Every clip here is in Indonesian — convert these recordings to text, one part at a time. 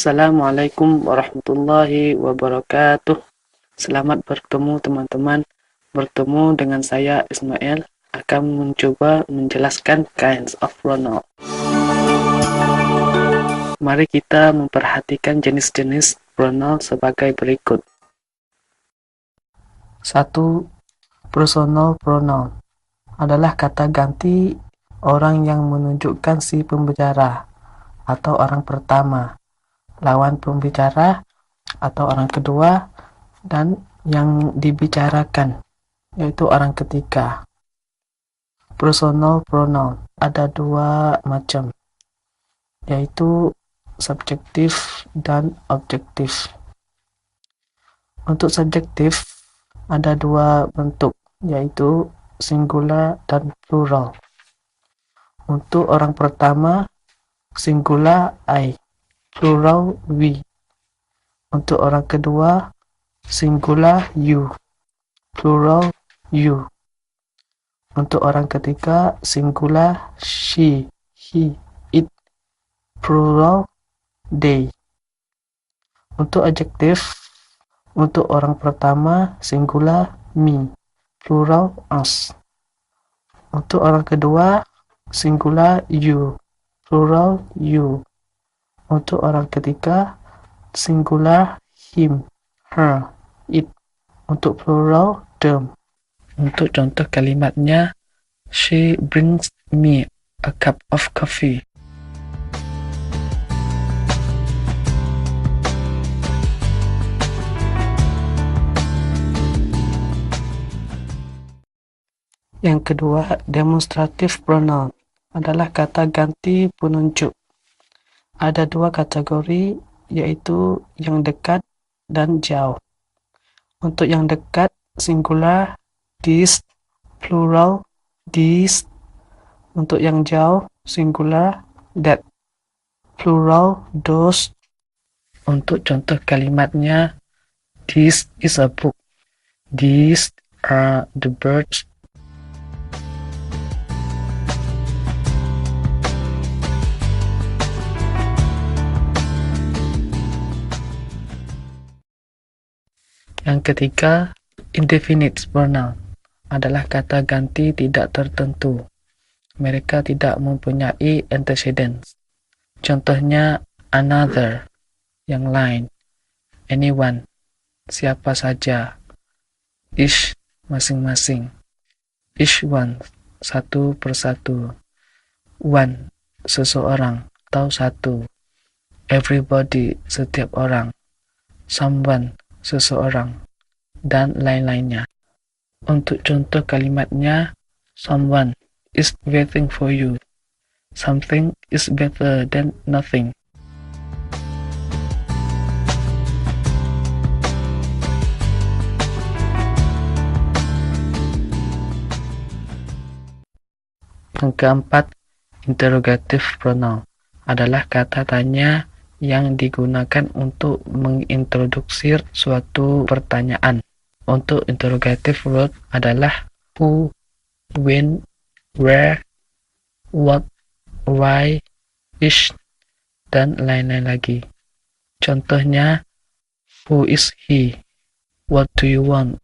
Assalamualaikum warahmatullahi wabarakatuh. Selamat bertemu teman-teman. Bertemu dengan saya Ismail akan mencoba menjelaskan kinds of pronoun. Mari kita memperhatikan jenis-jenis pronoun sebagai berikut. 1. Personal pronoun adalah kata ganti orang yang menunjukkan si pembicara atau orang pertama, lawan pembicara atau orang kedua, dan yang dibicarakan yaitu orang ketiga. Personal pronoun ada dua macam, yaitu subjektif dan objektif. Untuk subjektif ada dua bentuk, yaitu singular dan plural. Untuk orang pertama, singular I, plural we. Untuk orang kedua, singular you, plural you. Untuk orang ketiga, singular she, he, it, plural they. Untuk adjektif, untuk orang pertama, singular me, plural us. Untuk orang kedua, singular you, plural you. Untuk orang ketiga, singular him, her, it. Untuk plural them. Untuk contoh kalimatnya, she brings me a cup of coffee. Yang kedua, demonstrative pronoun adalah kata ganti penunjuk. Ada dua kategori, yaitu yang dekat dan jauh. Untuk yang dekat, singular this, plural these. Untuk yang jauh, singular that, plural those. Untuk contoh kalimatnya, this is a book, these are the birds. Yang ketiga, indefinite pronoun adalah kata ganti tidak tertentu. Mereka tidak mempunyai antecedents. Contohnya, another, yang lain, anyone, siapa saja, each, masing-masing, each one, satu persatu, one, seseorang atau satu, everybody, setiap orang, someone, seseorang, dan lain-lainnya. Untuk contoh kalimatnya, someone is waiting for you. Something is better than nothing. Yang keempat, interrogative pronoun adalah kata tanya yang digunakan untuk mengintroduksi suatu pertanyaan. Untuk interrogative word adalah who, when, where, what, why, which, dan lain-lain lagi. Contohnya, who is he? What do you want?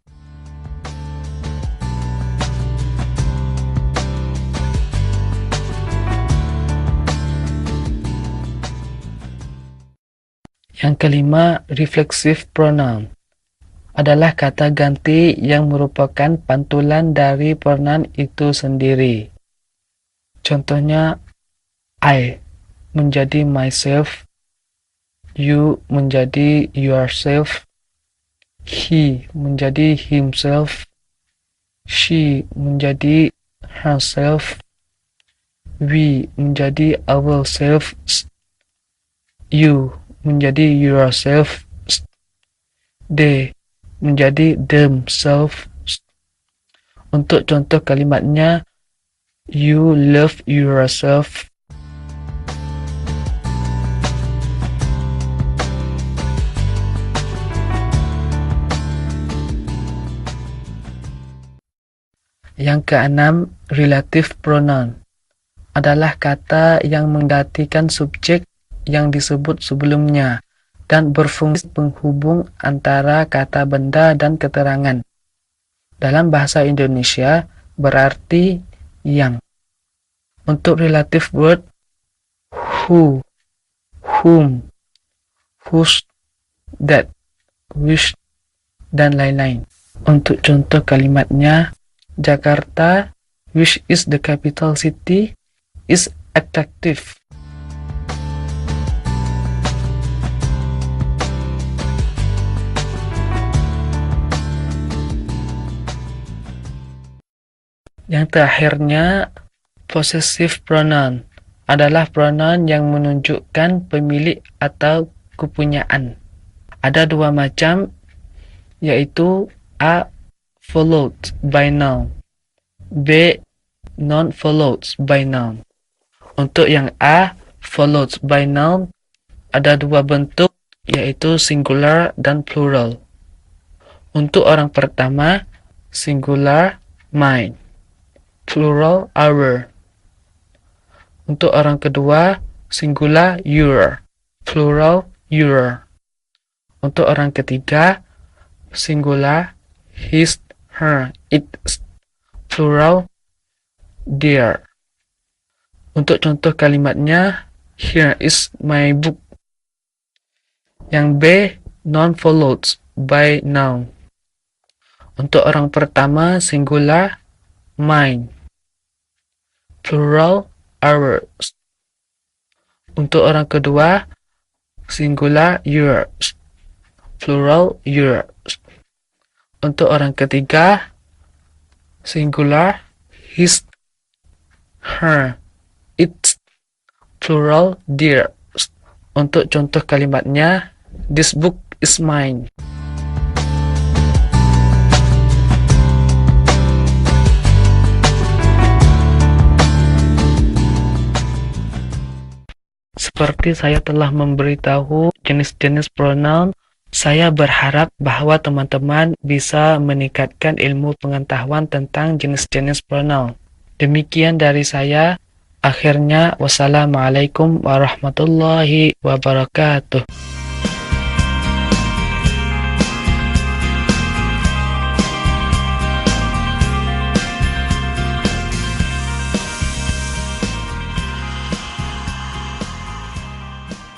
Yang kelima, reflexive pronoun adalah kata ganti yang merupakan pantulan dari pronoun itu sendiri. Contohnya, I menjadi myself, you menjadi yourself, he menjadi himself, she menjadi herself, we menjadi ourselves, you menjadi yourself, they menjadi themselves. Untuk contoh kalimatnya, you love yourself. Yang keenam, relative pronoun adalah kata yang menggantikan subjek yang disebut sebelumnya. dan berfungsi penghubung antara kata benda dan keterangan. Dalam bahasa Indonesia berarti yang. Untuk relative word who, whom, whose, that, which, dan lain-lain. Untuk contoh kalimatnya, Jakarta, which is the capital city, is attractive. Yang terakhirnya, possessive pronoun adalah pronoun yang menunjukkan pemilik atau kepunyaan. Ada dua macam, yaitu A. Followed by noun, B. Non-followed by noun. Untuk yang A. Followed by noun, ada dua bentuk, yaitu singular dan plural. Untuk orang pertama, singular mine, plural our. Untuk orang kedua, singular your, plural your. Untuk orang ketiga, singular his, her, its, plural their. Untuk contoh kalimatnya, here is my book. Yang B, non-followed by noun. Untuk orang pertama, singular mine, plural ours. Untuk orang kedua, singular yours, plural yours. Untuk orang ketiga, singular his, her, its, plural theirs. Untuk contoh kalimatnya, this book is mine. Seperti saya telah memberitahu jenis-jenis pronoun, saya berharap bahwa teman-teman bisa meningkatkan ilmu pengetahuan tentang jenis-jenis pronoun. Demikian dari saya. Akhirnya, wassalamualaikum warahmatullahi wabarakatuh.